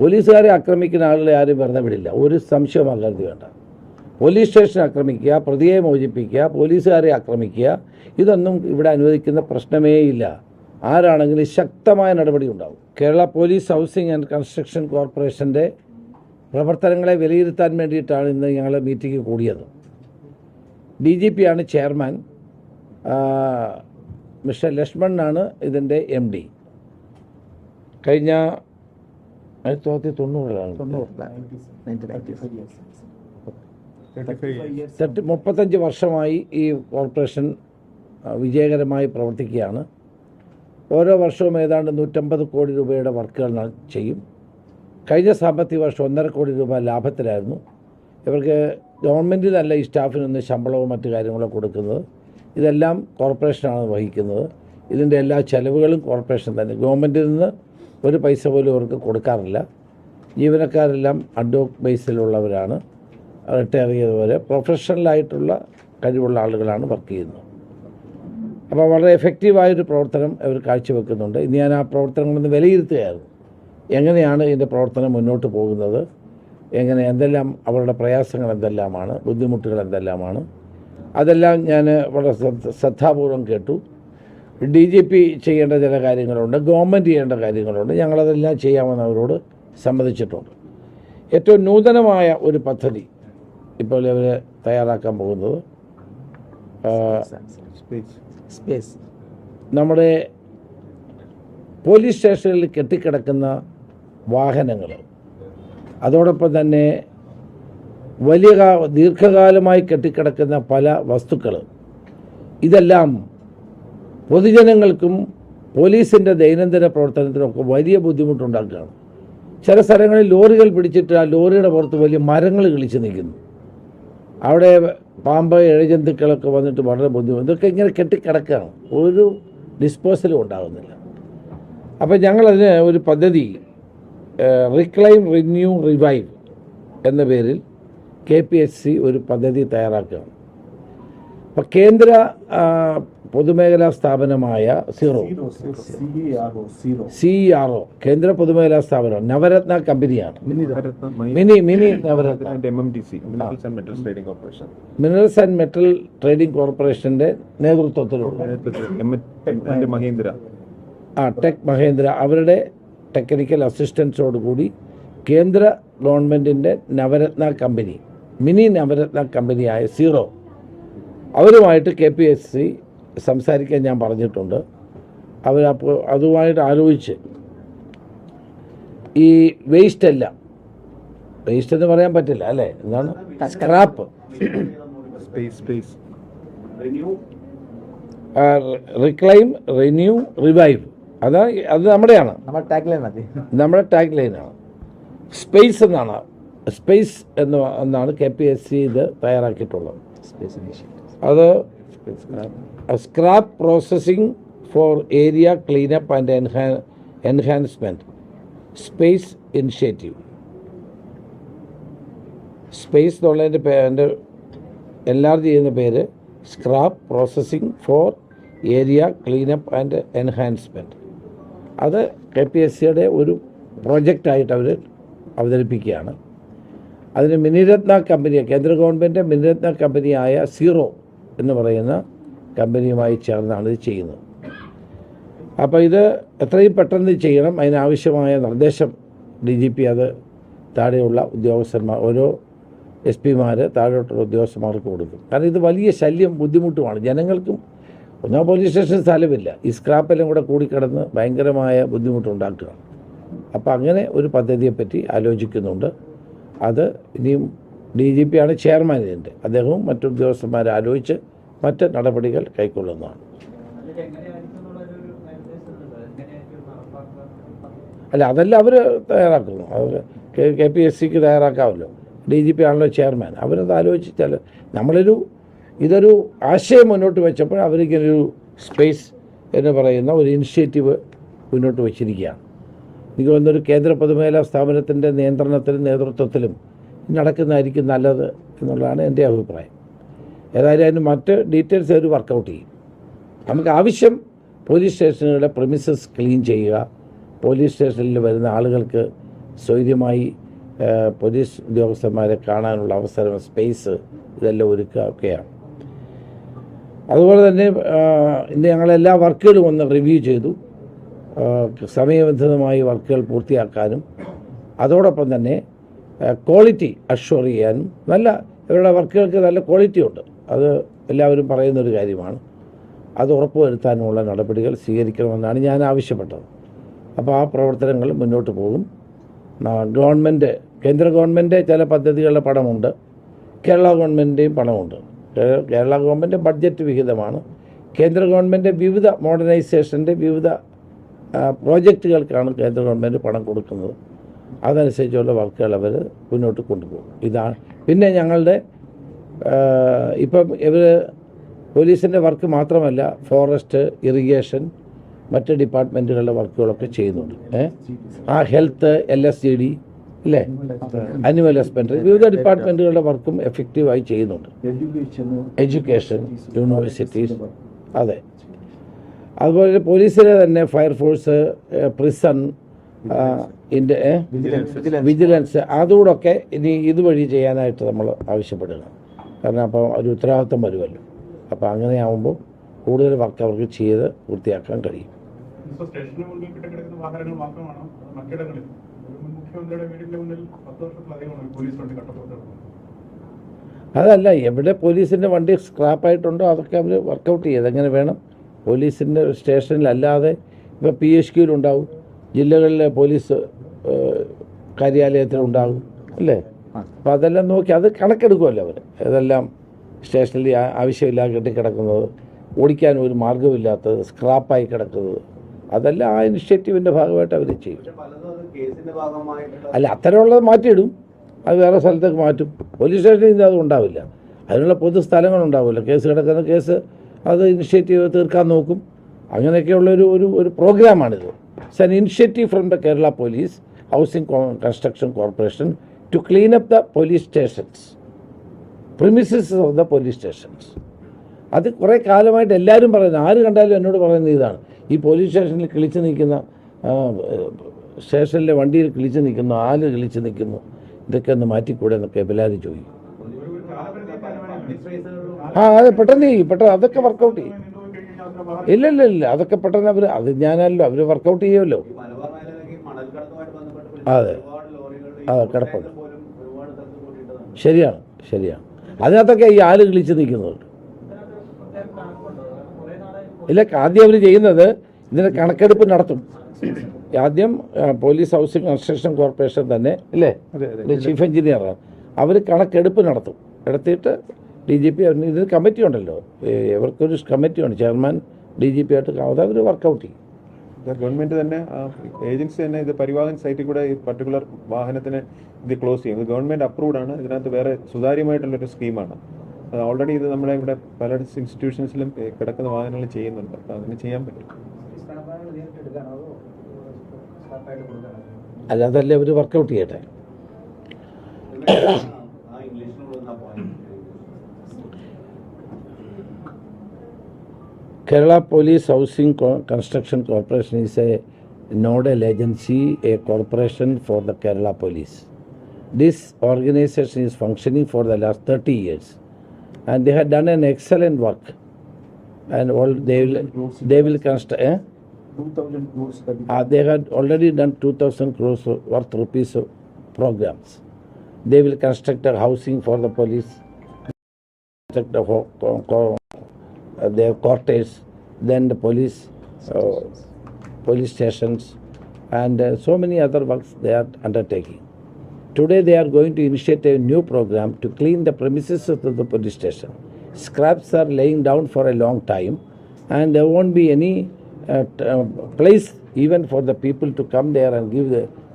പോലീസുകാരെ ആക്രമിക്കുന്ന ആളുകളെ ആരും വെറുതെ വിടില്ല. ഒരു സംശയവും കരുതി വേണ്ട. പോലീസ് സ്റ്റേഷൻ ആക്രമിക്കുക, പ്രതിയെ മോചിപ്പിക്കുക, പോലീസുകാരെ ആക്രമിക്കുക, ഇതൊന്നും ഇവിടെ അനുവദിക്കുന്ന പ്രശ്നമേ ഇല്ല. ആരാണെങ്കിലും ശക്തമായ നടപടി ഉണ്ടാവും. Kerala police housing and construction കോർപ്പറേഷൻ്റെ പ്രവർത്തനങ്ങളെ വിലയിരുത്താൻ വേണ്ടിയിട്ടാണ് ഇന്ന് ഞങ്ങൾ മീറ്റിംഗ് കൂടിയത്. DGP ആണ് ചെയർമാൻ, മിസ്റ്റർ ലക്ഷ്മണനാണ് ഇതിൻ്റെ MD. കഴിഞ്ഞ 35 വർഷമായി ഈ കോർപ്പറേഷൻ വിജയകരമായി പ്രവർത്തിക്കുകയാണ്. ഓരോ വർഷവും ഏതാണ്ട് 150 കോടി രൂപയുടെ വർക്കുകൾ ചെയ്യും. കഴിഞ്ഞ സാമ്പത്തിക വർഷം 1.5 കോടി രൂപ ലാഭത്തിലായിരുന്നു. ഇവർക്ക് ഗവൺമെൻറ്റിൽ നല്ല ഈ സ്റ്റാഫിനൊന്ന് ശമ്പളവും മറ്റു കാര്യങ്ങളോ കൊടുക്കുന്നത്. ഇതെല്ലാം കോർപ്പറേഷനാണ് വഹിക്കുന്നത്. ഇതിൻ്റെ എല്ലാ ചെലവുകളും കോർപ്പറേഷൻ തന്നെ. ഗവൺമെൻറ്റിൽ നിന്ന് ഒരു പൈസ പോലും അവർക്ക് കൊടുക്കാറില്ല. ജീവനക്കാരെല്ലാം അഡ്വോക്ക് ബേസിലുള്ളവരാണ്. റിട്ടയർ ചെയ്തവരെ പ്രൊഫഷണലായിട്ടുള്ള കഴിവുള്ള ആളുകളാണ് വർക്ക് ചെയ്യുന്നത്. അപ്പോൾ വളരെ എഫക്റ്റീവായൊരു പ്രവർത്തനം അവർ കാഴ്ചവെക്കുന്നുണ്ട്. ഇന്ന് ഞാൻ ആ പ്രവർത്തനങ്ങളൊന്ന് വിലയിരുത്തുകയായിരുന്നു. എങ്ങനെയാണ് ഇതിൻ്റെ പ്രവർത്തനം മുന്നോട്ട് പോകുന്നത്, എന്തെല്ലാം അവരുടെ പ്രയാസങ്ങൾ എന്തെല്ലാമാണ്, ബുദ്ധിമുട്ടുകൾ എന്തെല്ലാമാണ്, അതെല്ലാം ഞാൻ വളരെ ശ്രദ്ധാപൂർവം കേട്ടു. DGP ചെയ്യേണ്ട ചില കാര്യങ്ങളുണ്ട്, ഗവൺമെൻറ് ചെയ്യേണ്ട കാര്യങ്ങളുണ്ട്. ഞങ്ങളതെല്ലാം ചെയ്യാമെന്ന് അവരോട് സമ്മതിച്ചിട്ടുണ്ട്. ഏറ്റവും നൂതനമായ ഒരു പദ്ധതി ഇപ്പോൾ ഇവർ തയ്യാറാക്കാൻ പോകുന്നത് നമ്മുടെ പോലീസ് സ്റ്റേഷനിൽ കെട്ടിക്കിടക്കുന്ന വാഹനങ്ങൾ, അതോടൊപ്പം തന്നെ ദീർഘകാലമായി കെട്ടിക്കിടക്കുന്ന പല വസ്തുക്കൾ, ഇതെല്ലാം പൊതുജനങ്ങൾക്കും പോലീസിൻ്റെ ദൈനംദിന പ്രവർത്തനത്തിനൊക്കെ വലിയ ബുദ്ധിമുട്ടുണ്ടാക്കുകയാണ്. ചില സ്ഥലങ്ങളിൽ ലോറികൾ പിടിച്ചിട്ട് ആ ലോറിയുടെ പുറത്ത് വലിയ മരങ്ങൾ കിളിച്ച് നിൽക്കുന്നു. അവിടെ പാമ്പ്, ഇഴജന്തുക്കളൊക്കെ വന്നിട്ട് വളരെ ബുദ്ധിമുട്ട്. ഇതൊക്കെ ഇങ്ങനെ കെട്ടിക്കിടക്കുകയാണ്, ഒരു ഡിസ്പോസലും ഉണ്ടാകുന്നില്ല. അപ്പോൾ ഞങ്ങളതിന് ഒരു പദ്ധതി റിക്ലൈം, റിന്യൂ, റിവൈവ് എന്ന പേരിൽ KPSC ഒരു പദ്ധതി തയ്യാറാക്കുകയാണ്. അപ്പോൾ കേന്ദ്ര പൊതുമേഖലാ സ്ഥാപനമായ CERO കേന്ദ്ര പൊതുമേഖലാ സ്ഥാപനം നവരത്ന കമ്പനിയാണ്. Mini Navratna minerals and metal trading കോർപ്പറേഷൻ്റെ നേതൃത്വത്തിലുള്ള ടെക് മഹേന്ദ്ര അവരുടെ ടെക്നിക്കൽ അസിസ്റ്റൻസോടുകൂടി കേന്ദ്ര ഗവൺമെൻറ്റിൻ്റെ നവരത്ന കമ്പനി, മിനി നവരത്ന കമ്പനിയായ സീറോ, അവരുമായിട്ട് KPSC സംസാരിക്കാൻ ഞാൻ പറഞ്ഞിട്ടുണ്ട്. അവരപ്പോൾ അതുമായിട്ട് ആലോചിച്ച് ഈ വേസ്റ്റ് എന്ന് പറയാൻ പറ്റില്ല അല്ലേ, എന്താണ് സ്ക്രാപ്പ്, റിക്ലൈം, റിന്യൂ, റിവൈവ്, അത് നമ്മുടെയാണ്, നമ്മുടെ ടാഗ് ലൈനാണ്. സ്പേസ് എന്നാണ് KPSC ഇത് തയ്യാറാക്കിയിട്ടുള്ളത്. അത് scrap processing for area cleanup and enhancement space initiative. Space എന്നുള്ളതിൻ്റെ എൻ്റെ എല്ലാവരും ചെയ്യുന്ന പേര് scrap processing for area cleanup and enhancement. അത് KPSCയുടെ ഒരു പ്രൊജക്റ്റായിട്ട് അവർ അവതരിപ്പിക്കുകയാണ്. അതിന് മിനിരത്ന കമ്പനി, കേന്ദ്ര ഗവൺമെൻറ് മിനിരത്ന കമ്പനിയായ സീറോ എന്ന് പറയുന്ന കമ്പനിയുമായി ചേർന്നാണ് ഇത് ചെയ്യുന്നത്. അപ്പോൾ ഇത് എത്രയും പെട്ടെന്ന് ചെയ്യണം. അതിനാവശ്യമായ നിർദ്ദേശം DGP അത് താഴെയുള്ള ഉദ്യോഗസ്ഥന്മാർ, ഓരോ SP-മാർ താഴോട്ടുള്ള ഉദ്യോഗസ്ഥന്മാർക്ക് കൊടുക്കും. കാരണം ഇത് വലിയ ശല്യം, ബുദ്ധിമുട്ടുമാണ് ജനങ്ങൾക്കും. ഒന്നാം പോലീസ് സ്റ്റേഷൻ സ്ഥലമില്ല, ഈ സ്ക്രാപ്പെല്ലാം കൂടെ കൂടിക്കിടന്ന് ഭയങ്കരമായ ബുദ്ധിമുട്ടുണ്ടാക്കുക. അപ്പോൾ അങ്ങനെ ഒരു പദ്ധതിയെപ്പറ്റി ആലോചിക്കുന്നുണ്ട്. അത് ഇനിയും DGP ആണ് ചെയർമാൻ ഇതിൻ്റെ. അദ്ദേഹവും മറ്റു ഉദ്യോഗസ്ഥന്മാരെ ആലോചിച്ച് മറ്റ് നടപടികൾ കൈക്കൊള്ളുന്നതാണ്. അല്ല, അതെല്ലാം അവർ തയ്യാറാക്കുന്നു. അത് KPSCക്ക് തയ്യാറാക്കാമല്ലോ. DGP ആണല്ലോ ചെയർമാൻ. അവരത് ആലോചിച്ചാൽ ഇതൊരു ആശയം മുന്നോട്ട് വെച്ചപ്പോൾ അവരിങ്ങനൊരു സ്പേസ് എന്ന് പറയുന്ന ഒരു ഇനിഷ്യേറ്റീവ് മുന്നോട്ട് വച്ചിരിക്കുകയാണ്. എനിക്ക് തോന്നുന്നൊരു കേന്ദ്ര പൊതുമേഖലാ സ്ഥാപനത്തിൻ്റെ നിയന്ത്രണത്തിലും നേതൃത്വത്തിലും നടക്കുന്നതായിരിക്കും നല്ലത് എന്നുള്ളതാണ് എൻ്റെ അഭിപ്രായം. ഏതായാലും അതിന് മറ്റ് ഡീറ്റെയിൽസ് അവർ വർക്കൗട്ട് ചെയ്യും. നമുക്ക് ആവശ്യം പോലീസ് സ്റ്റേഷനുകളുടെ പ്രിമിസസ് ക്ലീൻ ചെയ്യുക, പോലീസ് സ്റ്റേഷനിൽ വരുന്ന ആളുകൾക്ക് സ്വൈര്യമായി പോലീസ് ഉദ്യോഗസ്ഥന്മാരെ കാണാനുള്ള അവസരം, സ്പേസ് ഇതെല്ലാം ഒരുക്കുക ഒക്കെയാണ്. അതുപോലെ തന്നെ ഇന്ന് ഞങ്ങളെല്ലാ വർക്കുകളും ഒന്ന് റിവ്യൂ ചെയ്തു. സമയബന്ധിതമായി വർക്കുകൾ പൂർത്തിയാക്കാനും അതോടൊപ്പം തന്നെ ക്വാളിറ്റി അഷ്വർ ചെയ്യാനും ഇവരുടെ വർക്കുകൾക്ക് നല്ല ക്വാളിറ്റി ഉണ്ട്. അത് എല്ലാവരും പറയുന്നൊരു കാര്യമാണ്. അത് ഉറപ്പുവരുത്താനുമുള്ള നടപടികൾ സ്വീകരിക്കണമെന്നാണ് ഞാൻ ആവശ്യപ്പെട്ടത്. അപ്പോൾ ആ പ്രവർത്തനങ്ങൾ മുന്നോട്ട് പോകും. കേന്ദ്ര ഗവൺമെൻറ് ചില പദ്ധതികളുടെ പണമുണ്ട്, കേരള ഗവൺമെൻറ്റിൻ്റെയും പണമുണ്ട്. കേരള ഗവൺമെൻറ് ബഡ്ജറ്റ് വിഹിതമാണ്. കേന്ദ്ര ഗവൺമെൻറ് വിവിധ മോഡേണൈസേഷൻ്റെ വിവിധ പ്രോജക്റ്റുകൾക്കാണ് കേന്ദ്ര ഗവൺമെൻറ് പണം കൊടുക്കുന്നത്. അതനുസരിച്ചുള്ള വർക്കുകൾ അവർ മുന്നോട്ട് കൊണ്ടുപോകും. ഇതാണ്. പിന്നെ ഞങ്ങളുടെ ഇപ്പം പോലീസിൻ്റെ വർക്ക് മാത്രമല്ല, ഫോറസ്റ്റ്, ഇറിഗേഷൻ, മറ്റ് ഡിപ്പാർട്ട്മെൻറ്റുകളുടെ വർക്കുകളൊക്കെ ചെയ്യുന്നുണ്ട്. ഹെൽത്ത്, LSGD ഇല്ലേ, ആനുവൽ ഹസ്ബൻഡറി, വിവിധ ഡിപ്പാർട്ട്മെൻറ്റുകളുടെ വർക്കും എഫക്റ്റീവായി ചെയ്യുന്നുണ്ട്. എഡ്യൂക്കേഷൻ, യൂണിവേഴ്സിറ്റീസ്, അതെ. അതുപോലെ പോലീസിലെ തന്നെ ഫയർഫോഴ്സ്, പ്രിസൺ, വിജിലൻസ്, അതുകൂടൊക്കെ ഇനി ഇതുവഴി ചെയ്യാനായിട്ട് നമ്മൾ ആവശ്യപ്പെടുക. കാരണം അപ്പോൾ ഒരു ഉത്തരവാദിത്വം വരുമല്ലോ. അപ്പോൾ അങ്ങനെയാവുമ്പോൾ കൂടുതൽ വർക്ക് അവർക്ക് ചെയ്ത് പൂർത്തിയാക്കാൻ കഴിയും. അതല്ല, എവിടെ പോലീസിൻ്റെ വണ്ടി സ്ക്രാപ്പായിട്ടുണ്ടോ അതൊക്കെ അവർ വർക്കൗട്ട് ചെയ്ത് എങ്ങനെ വേണം. പോലീസിൻ്റെ സ്റ്റേഷനിലല്ലാതെ ഇപ്പോൾ PHQയിലുണ്ടാവും, ജില്ലകളിലെ പോലീസ് കാര്യാലയത്തിലുണ്ടാകും അല്ലേ. അപ്പോൾ അതെല്ലാം നോക്കി അത് കണക്കെടുക്കുമല്ലോ അവർ. ഇതെല്ലാം സ്റ്റേഷനിൽ ആവശ്യമില്ലാതെ കെട്ടിക്കിടക്കുന്നത്, ഓടിക്കാൻ ഒരു മാർഗമില്ലാത്തത്, സ്ക്രാപ്പായി കിടക്കുന്നത്, അതെല്ലാം ആ ഇനിഷ്യേറ്റീവിൻ്റെ ഭാഗമായിട്ട് അവർ ചെയ്യും. അല്ല, അത്തരമുള്ളത് മാറ്റിയിടും, അത് വേറെ സ്ഥലത്തേക്ക് മാറ്റും. പോലീസ് സ്റ്റേഷനിൽ ഇത് അത് ഉണ്ടാവില്ല. അതിനുള്ള പൊതു സ്ഥലങ്ങളുണ്ടാവില്ല. കേസ് കിടക്കുന്ന കേസ് അത് ഇനിഷ്യേറ്റീവ് തീർക്കാൻ നോക്കും. അങ്ങനെയൊക്കെയുള്ളൊരു ഒരു പ്രോഗ്രാമാണിത്. It's an initiative from the Kerala police housing construction corporation to clean up the police stations, premises of the police stations. അത് കുറേ കാലമായിട്ട് എല്ലാവരും പറയുന്നത്, ആര് കണ്ടാലും എന്നോട് പറയുന്നത് ഇതാണ്. ഈ പോലീസ് സ്റ്റേഷനിൽ കിളിച്ച് നിൽക്കുന്ന, സ്റ്റേഷനിലെ വണ്ടിയിൽ കിളിച്ച് നിൽക്കുന്നു, ആല് കിളിച്ച് നിൽക്കുന്നു, ഇതൊക്കെ ഒന്ന് മാറ്റിക്കൂടെ എന്നൊക്കെ എല്ലാവരും ചോദിക്കും. അത് പെട്ടെന്ന് ചെയ്യും, പെട്ടെന്ന് അതൊക്കെ വർക്കൗട്ട് ചെയ്യും. ഇല്ല, അതൊക്കെ പെട്ടെന്ന് അത് ഞാനല്ലോ, അവർ വർക്കൗട്ട് ചെയ്യുമല്ലോ. അതെ, കിടപ്പുണ്ട്. ശരിയാണ്. അതിനകത്തൊക്കെ ഈ ആല് കിളിച്ച് നിൽക്കുന്നുണ്ട്. ഇല്ല, ആദ്യം അവർ ചെയ്യുന്നത് ഇതിന് കണക്കെടുപ്പ് നടത്തും. ആദ്യം പോലീസ് ഹൗസിംഗ് കൺസ്ട്രക്ഷൻ കോർപ്പറേഷൻ തന്നെ ഇല്ലേ, ചീഫ് എഞ്ചിനീയറാണ്, അവർ കണക്കെടുപ്പ് നടത്തിയിട്ട് DGP, ഇതിന് കമ്മിറ്റി ഉണ്ടല്ലോ, ഇവർക്കൊരു കമ്മിറ്റിയുണ്ട്, ചെയർമാൻ DGP ആയിട്ട്, അവർ വർക്കൗട്ട് ചെയ്യും. ഗവൺമെൻറ് തന്നെ ഏജൻസി തന്നെ ഇത് പരിവാഹൻ സൈറ്റിൽ കൂടെ ഈ പർട്ടിക്കുലർ വാഹനത്തിന് ഇത് ക്ലോസ് ചെയ്യും. ഇത് ഗവൺമെൻറ് അപ്രൂവ്ഡ് ആണ്. ഇതിനകത്ത് വേറെ സുതാര്യമായിട്ടുള്ളൊരു സ്കീമാണ്. ഓൾറെഡി ഇത് നമ്മുടെ ഇവിടെ പല ഇൻസ്റ്റിറ്റ്യൂഷൻസിലും കിടക്കുന്ന വാഹനങ്ങൾ ചെയ്യുന്നുണ്ട്. അപ്പോൾ അതിന് ചെയ്യാൻ പറ്റും. അല്ല, അതല്ലേ അവർ വർക്കൗട്ട് ചെയ്യട്ടെ. Kerala Police Housing Construction Corporation is a nodal agency, a corporation for the Kerala Police. This organization is functioning for the last 30 years and they have done an excellent work, and they will construct 2,000 crores. They had already done 2,000 crores worth rupees programs. They will construct a housing for the police, construct their quarters, then the police stations, and so many other works they are undertaking. Today they are going to initiate a new program to clean the premises of the police station. Scraps are laying down for a long time, and there won't be any place even for the people to come there and give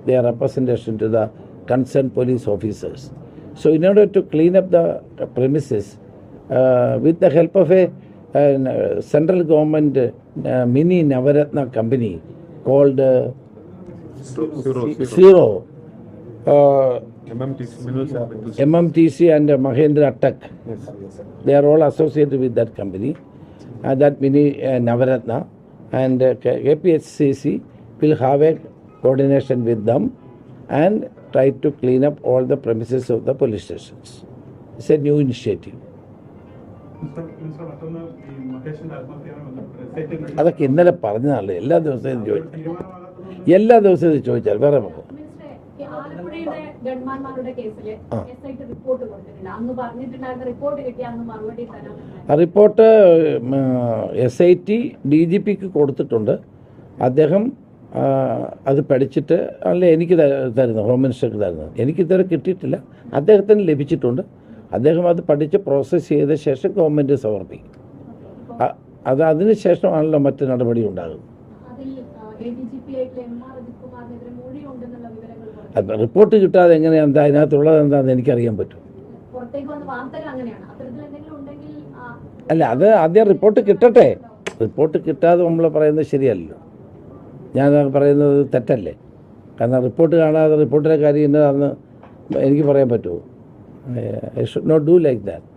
their representation to the concerned police officers. So in order to clean up the premises, with the help of a central government mini Navaratna company called Zero, MMTC and Mahendra Tech. Yes. They are all associated with that company, and that mini Navaratna, and KPSCC will have a coordination with them, and try to clean up all the premises of the police stations. It's a new initiative. അതൊക്കെ ഇന്നലെ പറഞ്ഞതാണ്. എല്ലാ ദിവസവും ഇത് ചോദിച്ചാൽ വേറെ മിനിസ്റ്ററെ, ഈ ആലപ്പുഴയുടെ ഗൺമാന്മാരുടെ കേസിൽ SIT റിപ്പോർട്ട് കൊടുത്തിട്ടുണ്ട്. അന്ന് പറഞ്ഞിട്ടുണ്ടായിരുന്ന റിപ്പോർട്ട് കിട്ടിയ അന്ന് മറുപടി തരാമെന്ന്. ആ റിപ്പോർട്ട് SIT DGPക്ക് കൊടുത്തിട്ടുണ്ട്. അദ്ദേഹം അത് പഠിച്ചിട്ട് അല്ല എനിക്ക് തരുന്നത്, ഹോം മിനിസ്റ്റർക്ക് തരുന്നത്. എനിക്കിതുവരെ കിട്ടിയിട്ടില്ല, അദ്ദേഹത്തിന് ലഭിച്ചിട്ടുണ്ട്. അദ്ദേഹം അത് പഠിച്ച് പ്രോസസ്സ് ചെയ്ത ശേഷം ഗവൺമെൻറ് സമർപ്പിക്കും. അതിന് ശേഷമാണല്ലോ മറ്റ് നടപടി ഉണ്ടാകുന്നത്. അതിൽ ADGP ആയിട്ടുള്ള MR അജിത് കുമാറിനെതിരെ മൊഴി ഉണ്ടെന്നുള്ള വിവരങ്ങൾ പുറത്ത് റിപ്പോർട്ട് കിട്ടാതെ എങ്ങനെയാണ് എന്താ അതിനകത്തുള്ളത് എന്താണെന്ന് എനിക്കറിയാൻ പറ്റും. പുറത്തേക്ക് വന്ന വാർത്തകൾ അങ്ങനെയാണ്. അത്തരത്തിൽ എന്തെങ്കിലും ഉണ്ടെങ്കിൽ അല്ല, അത് ആദ്യം റിപ്പോർട്ട് കിട്ടട്ടെ. റിപ്പോർട്ട് കിട്ടാതെ നമ്മൾ പറയുന്നത് ശരിയല്ലല്ലോ. ഞാൻ പറയുന്നത് തെറ്റല്ലേ? കാരണം റിപ്പോർട്ട് കാണാതെ റിപ്പോർട്ടിലെ കാര്യം എന്നതാണെന്ന് എനിക്ക് പറയാൻ പറ്റുമോ? I should not do like that.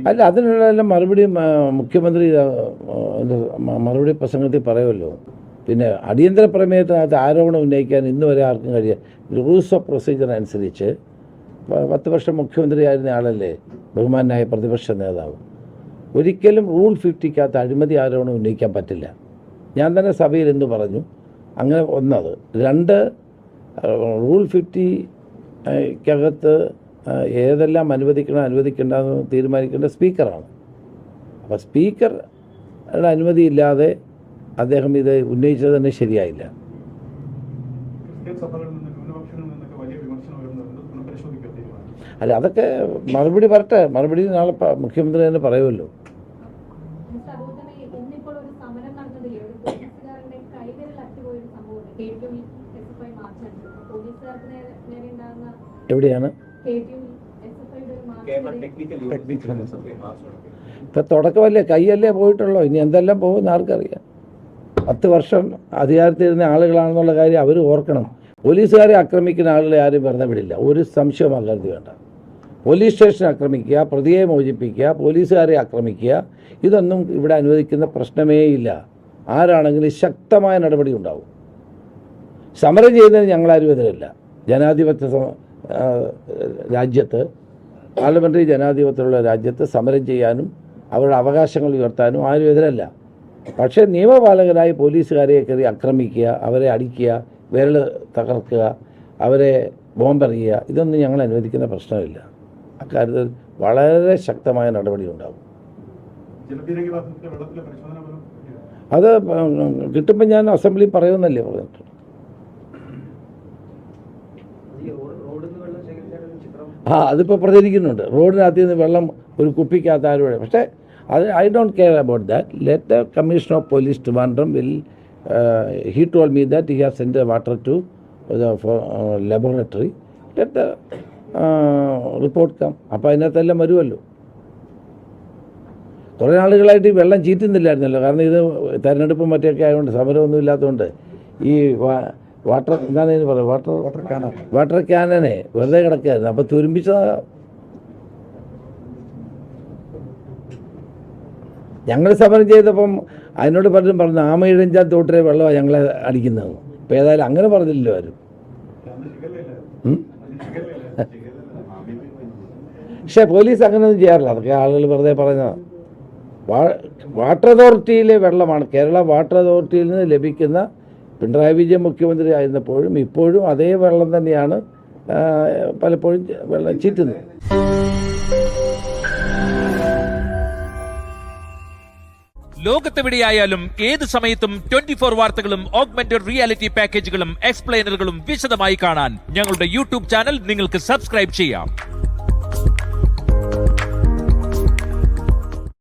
അല്ല, അതിനുള്ള മറുപടി മുഖ്യമന്ത്രി മറുപടി പ്രസംഗത്തിൽ പറയുമല്ലോ. പിന്നെ അടിയന്തര പ്രമേയത്തിനകത്ത് ആരോപണം ഉന്നയിക്കാൻ ഇന്ന് വരെ ആർക്കും കഴിയാം. റൂൾസ് ഓഫ് പ്രൊസീജിയർ അനുസരിച്ച് 10 വർഷം മുഖ്യമന്ത്രിയായിരുന്ന ആളല്ലേ ബഹുമാനായ പ്രതിപക്ഷ നേതാവ്. ഒരിക്കലും റൂൾ 50ക്കകത്ത് അഴിമതി ആരോപണം ഉന്നയിക്കാൻ പറ്റില്ല. ഞാൻ തന്നെ സഭയിൽ എന്ന് പറഞ്ഞു. അങ്ങനെ ഒന്നത്. 2, റൂൾ 50കകത്ത് ഏതെല്ലാം അനുവദിക്കണം അനുവദിക്കേണ്ടെന്ന് തീരുമാനിക്കേണ്ട സ്പീക്കറാണ്. അപ്പോൾ സ്പീക്കറുടെ അനുമതിയില്ലാതെ അദ്ദേഹം ഇത് ഉന്നയിച്ചത് തന്നെ ശരിയായില്ല. അല്ല, അതൊക്കെ മറുപടി വരട്ടെ. മറുപടി നാളെ മുഖ്യമന്ത്രി തന്നെ പറയുമല്ലോ. ഇന്നിപ്പോൾ ഒരു സമരം നടന്നതിൽ ഒരു പോലീസുകാരന്റെ കൈവിരൽ അറ്റുപോയൊരു സംഭവം KTU SFI മാർച്ച് നടന്നു. പോലീസുകാർക്ക് നേരെ ഉണ്ടാകുന്ന എവിടെയാണ് KTU SFIയുടെ ഒരു മാർച്ച് ഇപ്പം തുടക്കമല്ലേ, കൈയല്ലേ പോയിട്ടുള്ളൂ. ഇനി എന്തെല്ലാം പോകുമെന്ന് ആർക്കറിയാം. 10 വർഷം അധികാരത്തിലിരുന്ന ആളുകളാണെന്നുള്ള കാര്യം അവർ ഓർക്കണം. പോലീസുകാരെ ആക്രമിക്കുന്ന ആളുകളെ ആരും വെറുതെ വിടില്ല. ഒരു സംശയം ആകരുത് വേണ്ട. പോലീസ് സ്റ്റേഷൻ ആക്രമിക്കുക, പ്രതിയെ മോചിപ്പിക്കുക, പോലീസുകാരെ ആക്രമിക്കുക, ഇതൊന്നും ഇവിടെ അനുവദിക്കുന്ന പ്രശ്നമേ ഇല്ല. ആരാണെങ്കിലും ശക്തമായ നടപടി ഉണ്ടാവും. സമരം ചെയ്യുന്നതിന് ഞങ്ങളാരും എതിരല്ല. ജനാധിപത്യ രാജ്യത്ത്, പാർലമെൻ്ററി ജനാധിപത്യമുള്ള രാജ്യത്ത് സമരം ചെയ്യാനും അവരുടെ അവകാശങ്ങൾ ഉയർത്താനും ആരും എതിരല്ല. പക്ഷേ നിയമപാലകരായി പോലീസുകാരെ കയറി ആക്രമിക്കുക, അവരെ അടിക്കുക, വിരൽ തകർക്കുക, അവരെ ബോംബെറിയുക, ഇതൊന്നും ഞങ്ങൾ അനുവദിക്കുന്ന പ്രശ്നമില്ല. അക്കാര്യത്തിൽ വളരെ ശക്തമായ നടപടി ഉണ്ടാകും. അത് കിട്ടുമ്പോൾ ഞാൻ അസംബ്ലി പറയുമെന്നല്ലേ പറഞ്ഞിട്ടുണ്ട്. അതിപ്പോൾ പ്രചരിക്കുന്നുണ്ട്. റോഡിനകത്ത് നിന്ന് വെള്ളം ഒരു കുപ്പിക്കകത്ത് ആരും. പക്ഷേ അത് I don't care about that. Let the commissioner of police Trivandrum he told me that he has sent the water to the laboratory. Let the report come. അപ്പോൾ അതിനകത്തെല്ലാം വരുമല്ലോ. കുറേ നാളുകളായിട്ട് ഈ വെള്ളം ചീറ്റുന്നില്ലായിരുന്നല്ലോ. കാരണം ഇത് തെരഞ്ഞെടുപ്പും മറ്റൊക്കെ ആയതുകൊണ്ട്, സമരമൊന്നും ഇല്ലാത്തതുകൊണ്ട് ഈ വാട്ടർ എന്താണെന്ന് പറയുക, വാട്ടർ ക്യാനനെ വെറുതെ കിടക്കുകയായിരുന്നു. അപ്പോൾ തുരുമ്പിച്ചതാകാം. ഞങ്ങൾ സമരം ചെയ്തപ്പം അതിനോട് പലരും പറഞ്ഞു ആമയിഴഞ്ചാൻ തോട്ടിലെ വെള്ളമാണ് ഞങ്ങളെ അടിക്കുന്നതെന്ന്. ഇപ്പം ഏതായാലും അങ്ങനെ പറഞ്ഞില്ലല്ലോ ആരും. പക്ഷേ പോലീസ് അങ്ങനെയൊന്നും ചെയ്യാറില്ല. അതൊക്കെ ആളുകൾ വെറുതെ പറയുന്നതാണ്. വാട്ടർ അതോറിറ്റിയിലെ വെള്ളമാണ്, കേരള വാട്ടർ അതോറിറ്റിയിൽ നിന്ന് ലഭിക്കുന്ന. പിണറായി വിജയൻ മുഖ്യമന്ത്രി ആയിരുന്നപ്പോഴും ഇപ്പോഴും അതേ വെള്ളം തന്നെയാണ് പലപ്പോഴും വെള്ളം ചീറ്റുന്നത്. ലോകത്തെവിടെയായാലും ഏത് സമയത്തും 24 വാർത്തകളും ഓഗ്മെന്റഡ് റിയാലിറ്റി പാക്കേജുകളും എക്സ്പ്ലെയിനറുകളും വിശദമായി കാണാൻ ഞങ്ങളുടെ യൂട്യൂബ് ചാനൽ നിങ്ങൾക്ക് സബ്സ്ക്രൈബ് ചെയ്യാം.